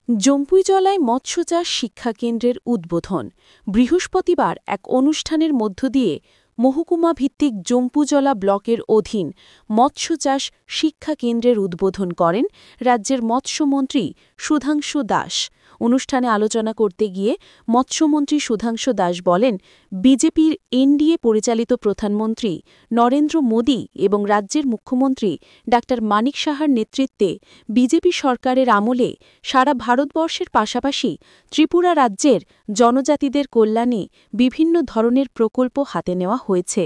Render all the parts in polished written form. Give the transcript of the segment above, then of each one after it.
জম্পুইজলায় মৎস্যচাষ শিক্ষাকেন্দ্রের উদ্বোধন। বৃহস্পতিবার এক অনুষ্ঠানের মধ্য দিয়ে মহকুমাভিত্তিক জম্পুজলা ব্লকের অধীন মৎস্যচাষ শিক্ষাকেন্দ্রের উদ্বোধন করেন রাজ্যের মৎস্যমন্ত্রী সুধাংশু দাস। অনুষ্ঠানে আলোচনা করতে গিয়ে মৎস্যমন্ত্রী সুধাংশু দাস বলেন, বিজেপির এনডিএ পরিচালিত প্রধানমন্ত্রী নরেন্দ্র মোদী এবং রাজ্যের মুখ্যমন্ত্রী ডা মানিক সাহার নেতৃত্বে বিজেপি সরকারের আমলে সারা ভারতবর্ষের পাশাপাশি ত্রিপুরা রাজ্যের জনজাতিদের কল্যাণে বিভিন্ন ধরনের প্রকল্প হাতে নেওয়া হয়েছে।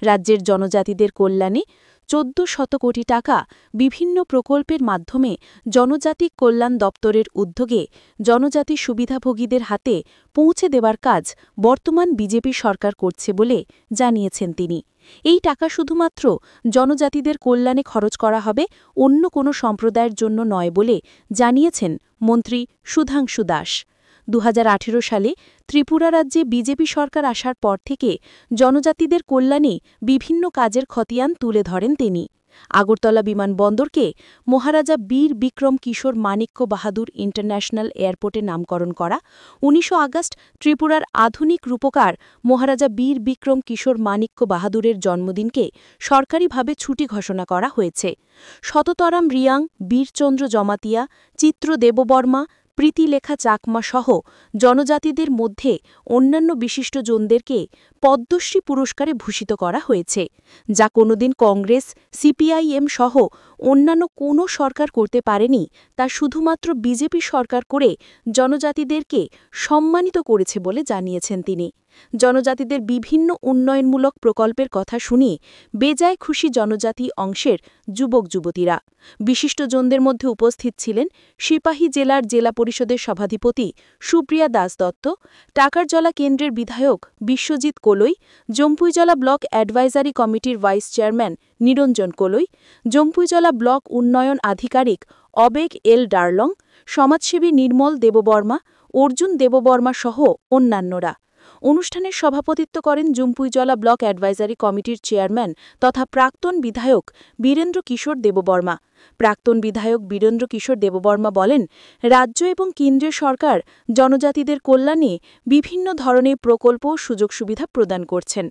রাজ্যের জনজাতিদের কল্যাণে ১৪০০ কোটি টাকা বিভিন্ন প্রকল্পের মাধ্যমে জনজাতি কল্যাণ দপ্তরের উদ্যোগে জনজাতি সুবিধাভোগীদের হাতে পৌঁছে দেওয়ার কাজ বর্তমান বিজেপি সরকার করছে বলে জানিয়েছেন তিনি। এই টাকা শুধুমাত্র জনজাতিদের কল্যাণে খরচ করা হবে, অন্য কোনো সম্প্রদায়ের জন্য নয় বলে জানিয়েছেন মন্ত্রী সুধাংশু দাস। ২০১৮ সালে ত্রিপুরা রাজ্যে বিজেপি সরকার আসার পর থেকে জনজাতিদের কল্যাণে বিভিন্ন কাজের খতিয়ান তুলে ধরেন তিনি। আগরতলা বিমানবন্দরকে মহারাজা বীর বিক্রম কিশোর মাণিক্য বাহাদুর ইন্টারন্যাশনাল এয়ারপোর্টে নামকরণ করা, ১৯ আগস্ট ত্রিপুরার আধুনিক রূপকার মহারাজা বীর বিক্রম কিশোর মাণিক্য বাহাদুরের জন্মদিনকে সরকারিভাবে ছুটি ঘোষণা করা হয়েছে। শততরাম রিয়াং, বীরচন্দ্র জমাতিয়া, চিত্র দেববর্মা, প্রীতিলেখা চাকমা সহ জনজাতিদের মধ্যে অন্যান্য বিশিষ্টজনদেরকে পদ্মশ্রী পুরস্কারে ভূষিত করা হয়েছে, যা কোনোদিন কংগ্রেস, সিপিআইএম সহ অন্যান্য কোনো সরকার করতে পারেনি। তা শুধুমাত্র বিজেপি সরকার করে জনজাতিদেরকে সম্মানিত করেছে বলে জানিয়েছেন তিনি। জনজাতিদের বিভিন্ন উন্নয়নমূলক প্রকল্পের কথা শুনিয়ে বেজায় খুশি জনজাতি অংশের যুবক যুবতীরা। বিশিষ্টজনদের মধ্যে উপস্থিত ছিলেন সিপাহী জেলার জেলা পরিষদের সভাধিপতি সুপ্রিয়া দাস দত্ত, টাকারজলা কেন্দ্রের বিধায়ক বিশ্বজিৎ কোলই, জম্পুইজলা ব্লক অ্যাডভাইজারি কমিটির ভাইস চেয়ারম্যান নিরঞ্জন কোলই, জম্পুইজলা ব্লক উন্নয়ন আধিকারিক অবেগ এল ডার্লং, সমাজসেবী নির্মল দেববর্মা, অর্জুন দেববর্মা সহ অন্যান্যরা। অনুষ্ঠানের সভাপতিত্ব করেন জম্পুইজলা ব্লক অ্যাডভাইজারি কমিটির চেয়ারম্যান তথা প্রাক্তন বিধায়ক বীরেন্দ্র কিশোর দেববর্মা। প্রাক্তন বিধায়ক বীরেন্দ্র কিশোর দেববর্মা বলেন, রাজ্য এবং কেন্দ্রীয় সরকার জনজাতিদের কল্যাণে বিভিন্ন ধরনের প্রকল্প ও সুযোগ সুবিধা প্রদান করছেন।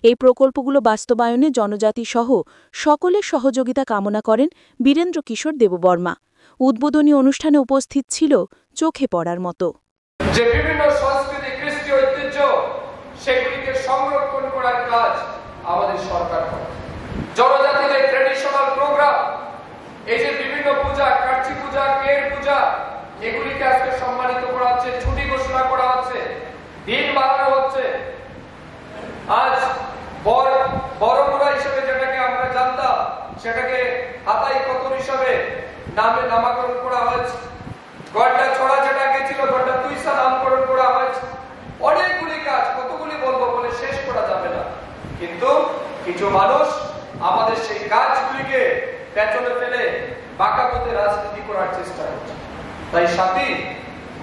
এই প্রকল্পগুলো বাস্তবায়নে জনজাতি সহ সকলের সহযোগিতা কামনা করেন বীরেন্দ্র কিশোর দেববর্মা। উদ্বোধনী অনুষ্ঠানে উপস্থিত ছিল চোখে পড়ার মতো। যে বিভিন্ন সংস্কৃতি, কৃষ্টি ঐতিহ্য সেগুলিকে সংরক্ষণ করার কাজ আমাদের সরকার করে। জনজাতিদের ট্র্যাডিশনাল প্রোগ্রাম, এই যে বিভিন্ন পূজা, কার্তিক পূজা, কের পূজা, এগুলিকে আজকে সম্মানিত করা হচ্ছে, ছুটি ঘোষণা করা হচ্ছে, দিন বাড়ানো হচ্ছে। আজ বড়পুরা হিসেবে যেটাকে আমরা জানতাম, সেটাকে হাতাই কতর হিসাবে নামকরণ করা হয়েছে। গড়টা ছড়া যেটা গেছিল, গড়টা তুইসা নামকরণ করা হয়েছে। অনেকগুলি কাজ, কতগুলি বলবো বলে শেষ করা যাবে না। কিন্তু কিছু মানুষ আমাদের সেই কাজগুলিকে পেছনে ফেলে বাঁকা পথে রাজনীতি করার চেষ্টা করছে। তাই সাথী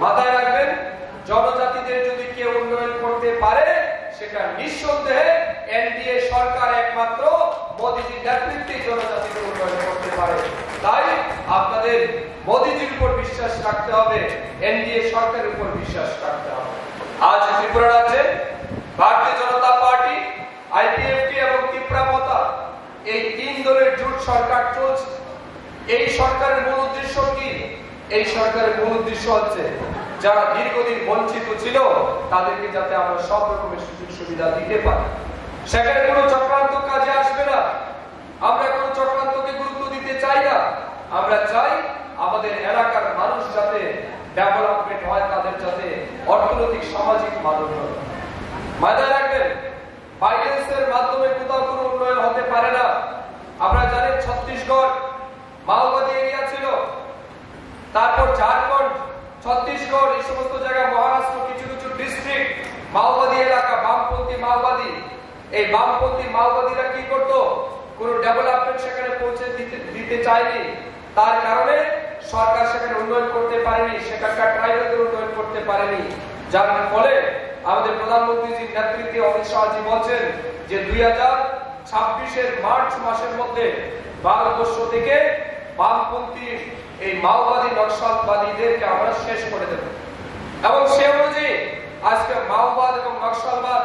মাথায় রাখবেন, জনজাতিদের যদি কেউ উন্নয়ন করতে পারে, সেটা নিঃসন্দেহে এনডিএ সরকার একমাত্র মোদীজির নেতৃত্বে জনজাতিদের উন্নয়ন করতে পারে। তাই আপনাদের মোদীজির উপর বিশ্বাস রাখতে হবে, এনডিএ সরকারের উপর বিশ্বাস রাখতে হবে। আজ ত্রিপুরা রাজ্যে ভারতীয় জনতা পার্টি, আইপিএফটি এবং ত্রিপুরা মতা, এই তিন দলের জোট সরকার চলছে। এই সরকারের মূল উদ্দেশ্য কি? এই সরকারের মূল উদ্দেশ্য হচ্ছে যারা দীর্ঘদিন বঞ্চিত ছিল তাদেরকে যাতে আমরা সব রকমের সুযোগ সুবিধা দিতে পারি। সেখানে কোনো চক্রান্ত কাজে আসবে না। আমরা কোনো চক্রান্তকে গুরুত্ব দিতে চাই না। আমরা চাই আমাদের এলাকার মানুষ যাতে ডেভেলপমেন্ট হয়, তাদের যাতে অর্থনৈতিক সামাজিক মাধ্যমে মাথায় রাখবেন, ফাইন্যান্সের মাধ্যমে কোথাও কোনো উন্নয়ন হতে পারে না। আমরা জানি ছত্তিশগড় মাওবাদী এরিয়া ছিল, তারপর ঝাড়খণ্ড, ছত্তিশগড়, এই সমস্ত জায়গায় মহারাষ্ট্র কিছু কিছু ডিস্ট্রিক্ট মাওবাদী এলাকা, বামপন্থী মাওবাদী। এই বামপন্থী মাওবাদীরা কি করতো? কোন ডেভেলপমেন্ট সেখানে পৌঁছে দিতে চায়নি। তার কারণে সরকার সেখানে উন্নয়ন করতে পারেনি, সেখানকার ট্রাইবেলদের উন্নয়ন করতে পারেনি। যার ফলে আমাদের প্রধানমন্ত্রীজির নেতৃত্বে অমিত শাহজি বলছেন যে 2026-এর মার্চ মাসের মধ্যে ভারতবর্ষ থেকে বামপন্থী এই মাওবাদী নকশালবাদীদেরকে আমরা শেষ করে এবং সে অনুযায়ী আজকে মাওবাদ এবং নকশালবাদ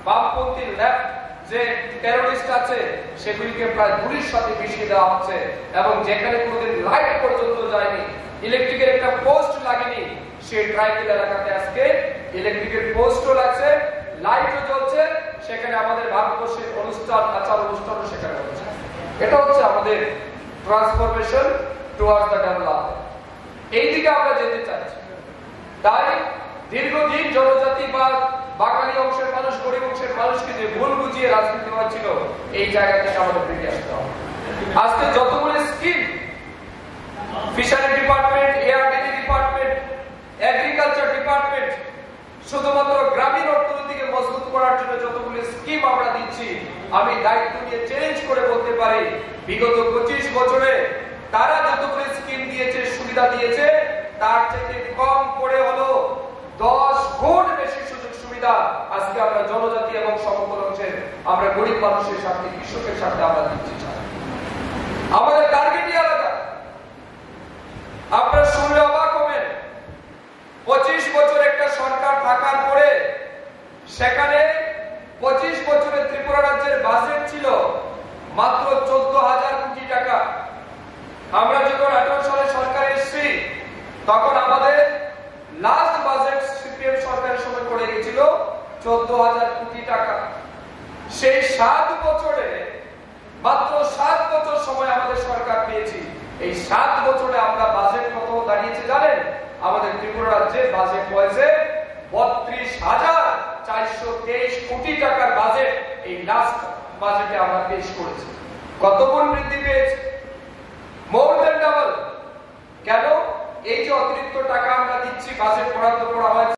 বামপন্থী লেফট যে টেরোরিস্ট আছে সেগুলিকে প্রায় গুলির সাথে মিশিয়ে দেওয়া হচ্ছে এবং যেখানে কোনোদিন লাইট পর্যন্ত যায়নি, ইলেকট্রিকের একটা পোস্ট লাগেনি, সেই ট্রাইবেল এলাকাতে আজকে ইলেকট্রিকের পোস্টও লাগছে, লাইটও জ্বলছে, সেখানে আমাদের ভারতবর্ষের অনুষ্ঠান আচার অনুষ্ঠানও সেখানে হচ্ছে। এটা হচ্ছে আমাদের ট্রান্সফরমেশন টুয়ার্ডস দ্য ডেভেলপমেন্ট। এই দিকে আমরা যেতে চাইছি। তাই দীর্ঘদিন জনজাতিবাদ, বাঙালি অংশের মানুষ, গরিব অংশের মানুষকে যে ভুল বুঝিয়ে রাজনীতি হয়েছিল, এই জায়গা থেকে আমাদের বেরিয়ে আসতে হবে। আজকে যতগুলো scheme, fishery department, ARDD department, agriculture department, শুধুমাত্র গ্রামীণ অর্থনীতিকে মজবুত করার জন্য যতগুলো স্কিম আমরা দিচ্ছি, আমি দায়িত্ব নিয়ে চ্যালেঞ্জ করে বলতে পারি বিগত 25 বছরে তারা যতগুলো স্কিম দিয়েছে, সুবিধা দিয়েছে, তার থেকে কম করে হলো 10 গুণ বেশি সুযোগ সুবিধা আজকে আমরা জনজাতি এবং সমতল অংশের, আমরা গরিব মানুষের সাথে, কৃষকের সাথে আমরা দিচ্ছি। আমাদের টার্গেটই আলাদা। আপনারা শুনলে অবাক হবেন, 25 বছর একটা সরকার থাকার পরে সেখানে 25 বছরে ত্রিপুরা রাজ্যের বাজেট ছিল মাত্র 14,000 কোটি টাকা। আমরা যখন 18 সালে সরকার এসেছি তখন আমাদের লাস্ট বাজেট সিপিএম সরকারের সময় পড়ে গেছিল 14,000 কোটি টাকা। সেই 7 বছরে, মাত্র 7 বছর সময় আমাদের সরকার পেয়েছি। এই 7 বছরে আমরা বাজেট কত দাঁড়িয়েছে জানেন? আমাদের ত্রিপুরা রাজ্যে বাজেট হয়েছে 32,423 কোটি টাকার বাজেট। এই লাস্ট বাজেটে আমরা পেশ করেছি। কত গুণ বৃদ্ধি পেয়েছে? More than double. কেন? এই যে অতিরিক্ত টাকা আমরা দিচ্ছি, বাজেট বরাদ্দ করা হয়েছে।